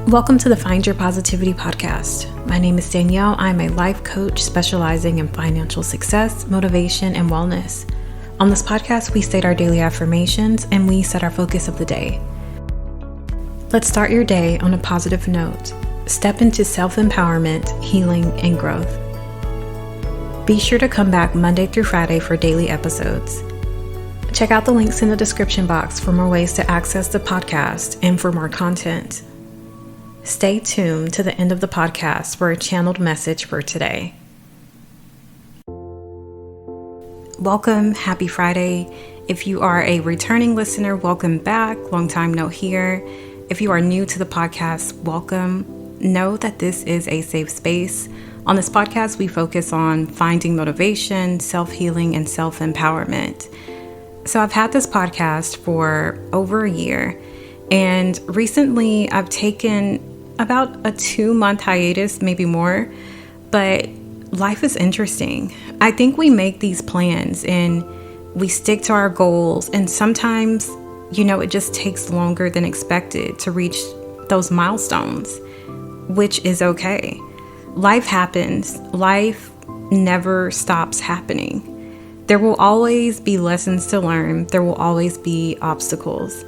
Welcome to the Find Your Positivity podcast. My name is Danyell. I'm a life coach specializing in financial success, motivation, and wellness. On this podcast, we state our daily affirmations and we set our focus of the day. Let's start your day on a positive note. Step into self-empowerment, healing, and growth. Be sure to come back Monday through Friday for daily episodes. Check out the links in the description box for more ways to access the podcast and for more content. Stay tuned to the end of the podcast for a channeled message for today. Welcome, happy Friday. If you are a returning listener, welcome back. Long time no here. If you are new to the podcast, welcome. Know that this is a safe space. On this podcast, we focus on finding motivation, self-healing, and self-empowerment. So I've had this podcast for over a year, and recently I've taken about a 2-month hiatus, maybe more, but life is interesting. I think we make these plans and we stick to our goals, and sometimes, it just takes longer than expected to reach those milestones, which is okay. Life happens. Life never stops happening. There will always be lessons to learn. There will always be obstacles,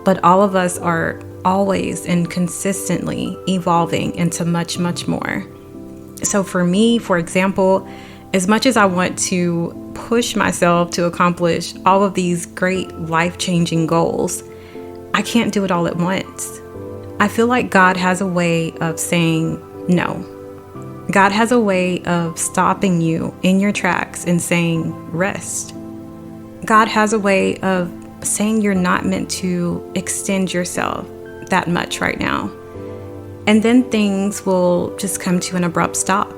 but all of us are always and consistently evolving into much, much more. So for me, for example, as much as I want to push myself to accomplish all of these great life-changing goals, I can't do it all at once. I feel like God has a way of saying no. God has a way of stopping you in your tracks and saying, rest. God has a way of saying you're not meant to extend yourself that much right now. And then things will just come to an abrupt stop.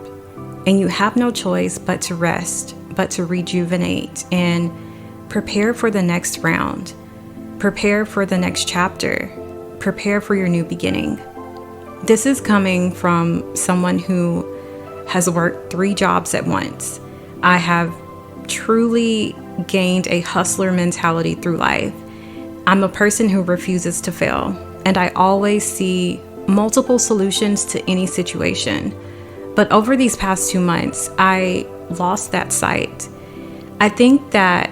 And you have no choice but to rest, but to rejuvenate and prepare for the next round. Prepare for the next chapter. Prepare for your new beginning. This is coming from someone who has worked 3 jobs at once. I have truly gained a hustler mentality through life. I'm a person who refuses to fail, and I always see multiple solutions to any situation. But over these past 2 months, I lost that sight. I think that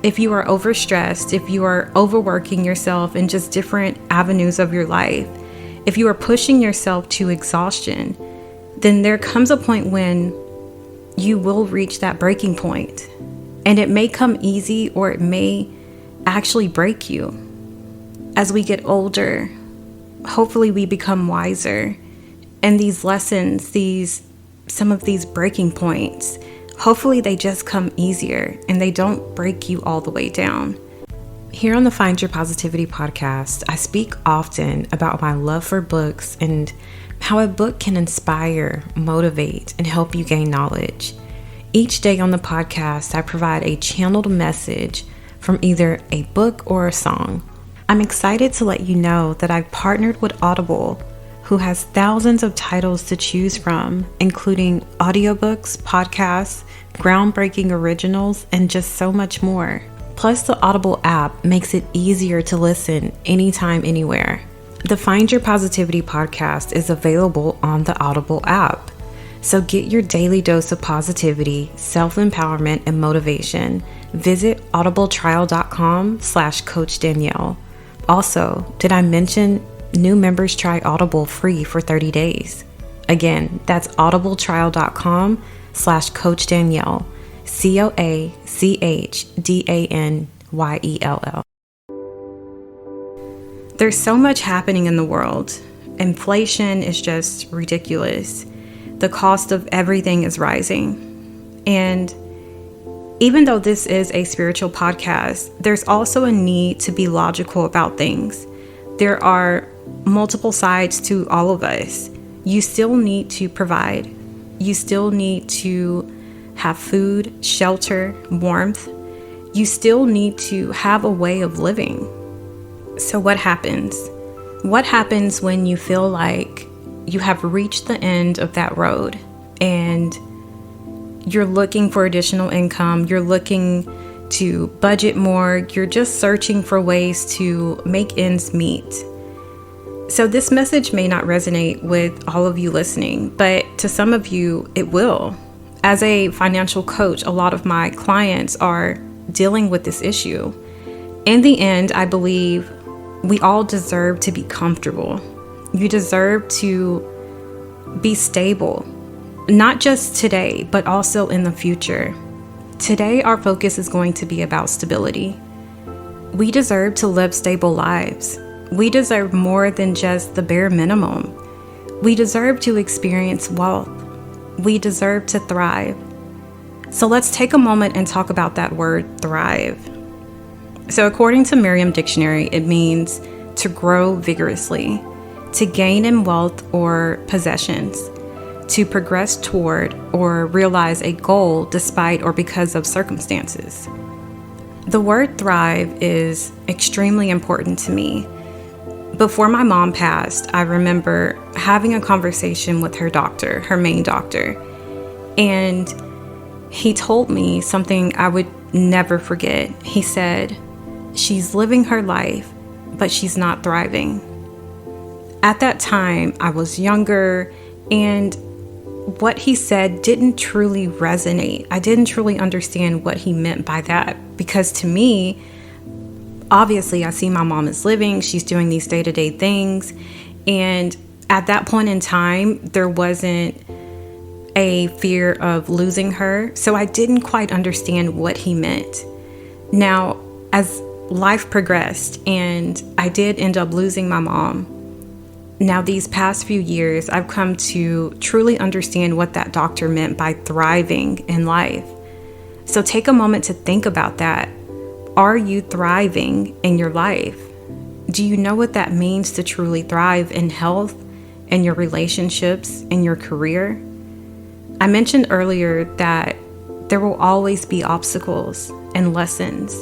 if you are overstressed, if you are overworking yourself in just different avenues of your life, if you are pushing yourself to exhaustion, then there comes a point when you will reach that breaking point. And it may come easy, or it may actually break you. As we get older, hopefully we become wiser. And these lessons, some of these breaking points, hopefully they just come easier and they don't break you all the way down. Here on the Find Your Positivity podcast, I speak often about my love for books and how a book can inspire, motivate, and help you gain knowledge. Each day on the podcast, I provide a channeled message from either a book or a song. I'm excited to let you know that I've partnered with Audible, who has thousands of titles to choose from, including audiobooks, podcasts, groundbreaking originals, and just so much more. Plus, the Audible app makes it easier to listen anytime, anywhere. The Find Your Positivity podcast is available on the Audible app. So get your daily dose of positivity, self-empowerment, and motivation. Visit audibletrial.com/Coach Danyell. Also, did I mention new members try Audible free for 30 days? Again, that's audibletrial.com/Coach Danyell. COACHDANYELL. There's so much happening in the world. Inflation is just ridiculous. The cost of everything is rising. And even though this is a spiritual podcast, there's also a need to be logical about things. There are multiple sides to all of us. You still need to provide. You still need to have food, shelter, warmth. You still need to have a way of living. So what happens? What happens when you feel like you have reached the end of that road and you're looking for additional income, you're looking to budget more, you're just searching for ways to make ends meet? So this message may not resonate with all of you listening, but to some of you, it will. As a financial coach, a lot of my clients are dealing with this issue. In the end, I believe we all deserve to be comfortable. You deserve to be stable, not just today, but also in the future. Today, our focus is going to be about stability. We deserve to live stable lives. We deserve more than just the bare minimum. We deserve to experience wealth. We deserve to thrive. So let's take a moment and talk about that word thrive. So according to Merriam Dictionary, it means to grow vigorously, to gain in wealth or possessions, to progress toward or realize a goal despite or because of circumstances. The word thrive is extremely important to me. Before my mom passed, I remember having a conversation with her doctor, her main doctor, and he told me something I would never forget. He said, "She's living her life, but she's not thriving." At that time, I was younger, and what he said didn't truly resonate. I didn't truly understand what he meant by that, because to me, obviously, I see my mom is living. She's doing these day-to-day things. And at that point in time, there wasn't a fear of losing her. So I didn't quite understand what he meant. Now, as life progressed and I did end up losing my mom, now these past few years, I've come to truly understand what that doctor meant by thriving in life. So take a moment to think about that. Are you thriving in your life? Do you know what that means to truly thrive in health, in your relationships, in your career? I mentioned earlier that there will always be obstacles and lessons.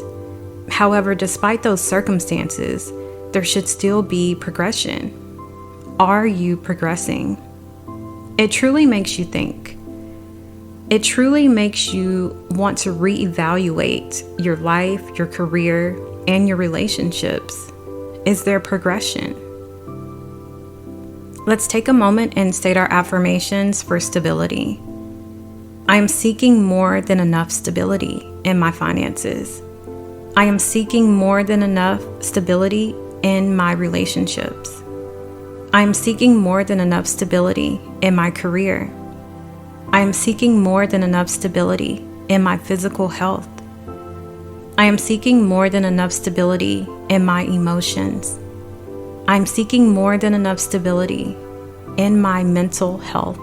However, despite those circumstances, there should still be progression. Are you progressing? It truly makes you think. It truly makes you want to reevaluate your life, your career, and your relationships. Is there progression? Let's take a moment and state our affirmations for stability. I am seeking more than enough stability in my finances. I am seeking more than enough stability in my relationships. I am seeking more than enough stability in my career. I am seeking more than enough stability in my physical health. I am seeking more than enough stability in my emotions. I am seeking more than enough stability in my mental health.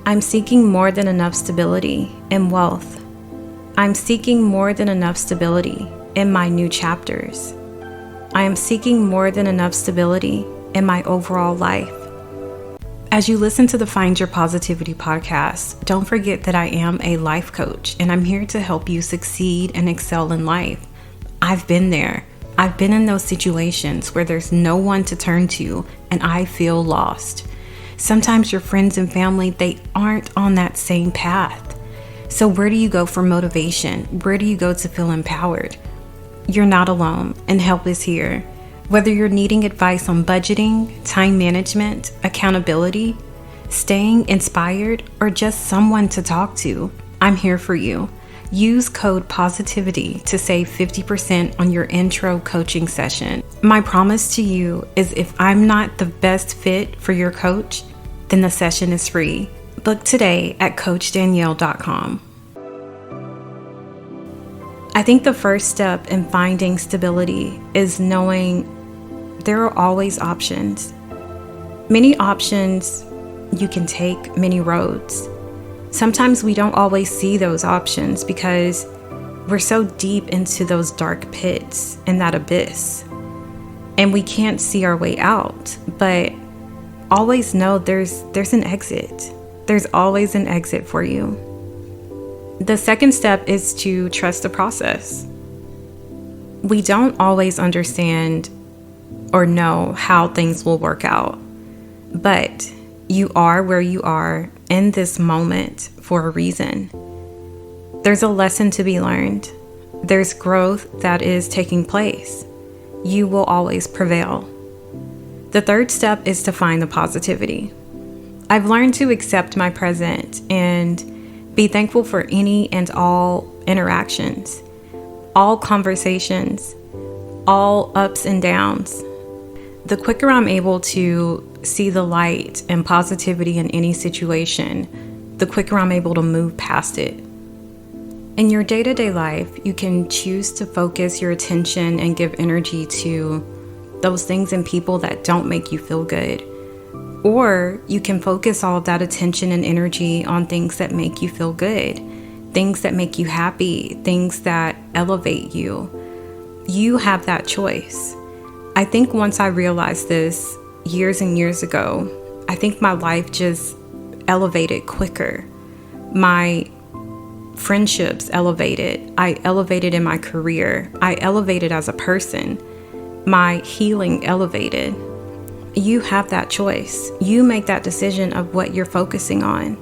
I'm seeking more than enough stability in wealth. I'm seeking more than enough stability in my new chapters. I am seeking more than enough stability in my overall life. As you listen to the Find Your Positivity podcast, don't forget that I am a life coach and I'm here to help you succeed and excel in life. I've been there. I've been in those situations where there's no one to turn to and I feel lost. Sometimes your friends and family, they aren't on that same path. So where do you go for motivation? Where do you go to feel empowered? You're not alone and help is here. Whether you're needing advice on budgeting, time management, accountability, staying inspired, or just someone to talk to, I'm here for you. Use code POSITIVITY to save 50% on your intro coaching session. My promise to you is if I'm not the best fit for your coach, then the session is free. Book today at CoachDanyell.com. I think the first step in finding stability is knowing there are always options. Many options you can take, many roads. Sometimes we don't always see those options because we're so deep into those dark pits and that abyss, and we can't see our way out. But always know there's an exit. There's always an exit for you. The second step is to trust the process. We don't always understand or know how things will work out, but you are where you are in this moment for a reason. There's a lesson to be learned. There's growth that is taking place. You will always prevail. The third step is to find the positivity. I've learned to accept my present and be thankful for any and all interactions, all conversations, all ups and downs. The quicker I'm able to see the light and positivity in any situation, the quicker I'm able to move past it. In your day-to-day life, you can choose to focus your attention and give energy to those things and people that don't make you feel good. Or you can focus all of that attention and energy on things that make you feel good, things that make you happy, things that elevate you. You have that choice. I think once I realized this years and years ago, I think my life just elevated quicker. My friendships elevated. I elevated in my career. I elevated as a person. My healing elevated. You have that choice. You make that decision of what you're focusing on.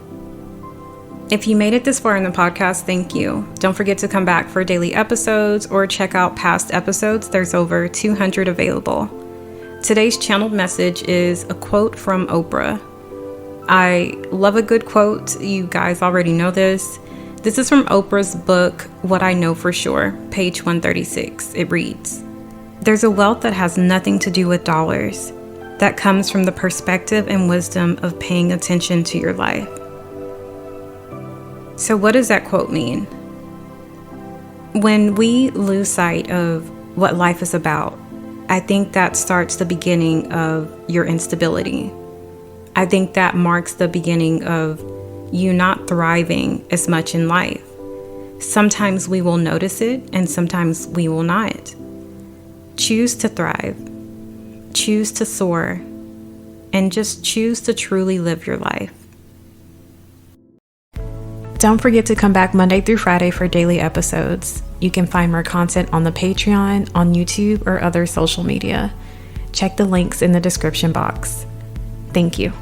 If you made it this far in the podcast, thank you. Don't forget to come back for daily episodes or check out past episodes. There's over 200 available. Today's channeled message is a quote from Oprah. I love a good quote. You guys already know this. This is from Oprah's book, What I Know for Sure, page 136. It reads, "There's a wealth that has nothing to do with dollars, that comes from the perspective and wisdom of paying attention to your life." So what does that quote mean? When we lose sight of what life is about, I think that starts the beginning of your instability. I think that marks the beginning of you not thriving as much in life. Sometimes we will notice it and sometimes we will not. Choose to thrive, choose to soar, and just choose to truly live your life. Don't forget to come back Monday through Friday for daily episodes. You can find more content on the Patreon, on YouTube, or other social media. Check the links in the description box. Thank you.